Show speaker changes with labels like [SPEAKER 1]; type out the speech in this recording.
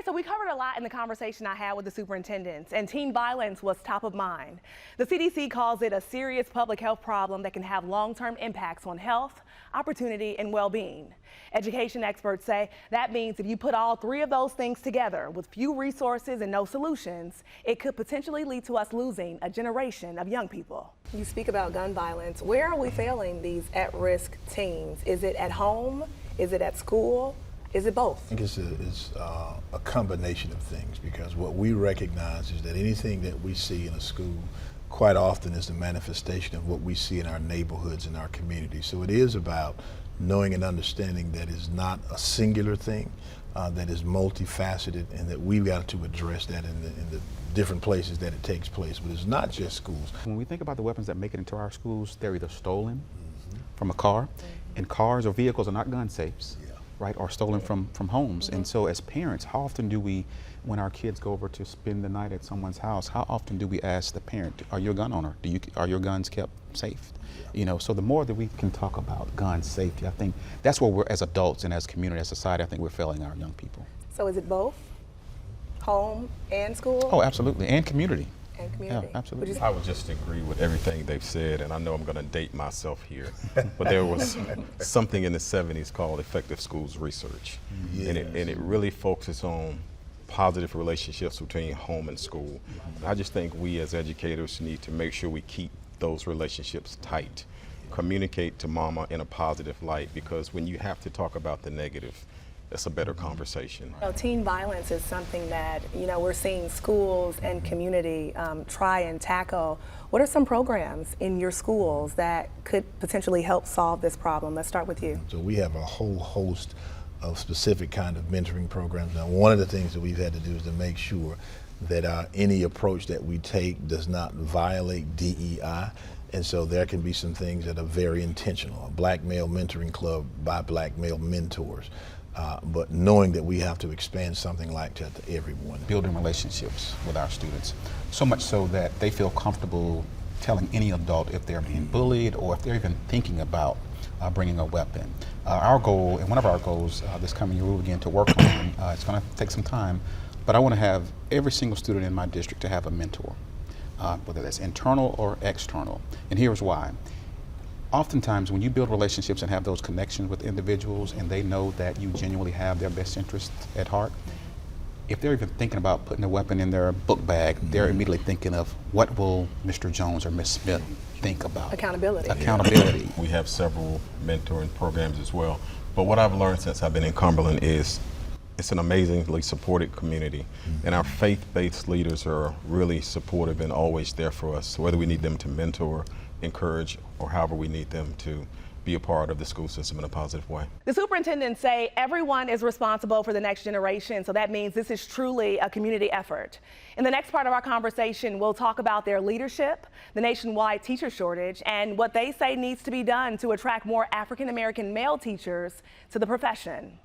[SPEAKER 1] right, so we covered a lot in the conversation I had with the superintendents, and teen violence was top of mind. The CDC calls it a serious public health problem that can have long-term impacts on health, opportunity, and well-being. Education experts say that means if you put all three of those things together with few resources and no solutions, it could potentially lead to us losing a generation of young people. You speak about gun violence. Where are we failing these at-risk teens? Is it at home? Is it at school? Is it both?
[SPEAKER 2] I think it's a combination of things, because what we recognize is that anything that we see in a school quite often is the manifestation of what we see in our neighborhoods and our communities. So it is about knowing and understanding that it's not a singular thing, that is multifaceted, and that we've got to address that in the different places that it takes place. But it's not just schools.
[SPEAKER 3] When we think about the weapons that make it into our schools, they're either stolen from a car, and cars or vehicles are not gun safes. Right, or stolen from homes. And so as parents, how often do we, when our kids go over to spend the night at someone's house, how often do we ask the parent, are you a gun owner? Are your guns kept safe? You know, so the more that we can talk about gun safety, I think that's where we're, as adults and as community, as society, I think we're failing our young people.
[SPEAKER 1] So is it both? Home and school?
[SPEAKER 3] Oh, absolutely, and community.
[SPEAKER 1] And community.
[SPEAKER 3] Yeah, absolutely.
[SPEAKER 4] I would just agree with everything they've said, and I know I'm going to date myself here, but there was something in the 70s called effective schools research,
[SPEAKER 2] Yes.
[SPEAKER 4] and it really focuses on positive relationships between home and school. I just think we as educators need to make sure we keep those relationships tight, communicate to mama in a positive light, because when you have to talk about the negative, it's a better conversation.
[SPEAKER 1] You know, teen violence is something that, you know, we're seeing schools and community try and tackle. What are some programs in your schools that could potentially help solve this problem? Let's start with you.
[SPEAKER 2] So we have a whole host of specific kind of mentoring programs. Now, one of the things that we've had to do is to make sure that any approach that we take does not violate DEI. And so there can be some things that are very intentional. A Black Male Mentoring Club by Black male mentors. But knowing that we have to expand something like that to everyone.
[SPEAKER 3] Building relationships with our students, so much so that they feel comfortable telling any adult if they're being bullied or if they're even thinking about bringing a weapon. Our goal, and one of our goals this coming year, we'll begin to work on, it's going to take some time, but I want to have every single student in my district to have a mentor, whether that's internal or external. And here's why. Oftentimes, when you build relationships and have those connections with individuals and they know that you genuinely have their best interests at heart, if they're even thinking about putting a weapon in their book bag, they're immediately thinking of what will Mr. Jones or Miss Smith think about?
[SPEAKER 1] Accountability.
[SPEAKER 3] Accountability.
[SPEAKER 4] We have several mentoring programs as well. But what I've learned since I've been in Cumberland is it's an amazingly supported community. And our faith-based leaders are really supportive and always there for us, whether we need them to mentor, encourage, or however we need them to be a part of the school system in a positive way.
[SPEAKER 1] The superintendents say everyone is responsible for the next generation, so that means this is truly a community effort. In the next part of our conversation, we'll talk about their leadership, the nationwide teacher shortage, and what they say needs to be done to attract more African American male teachers to the profession.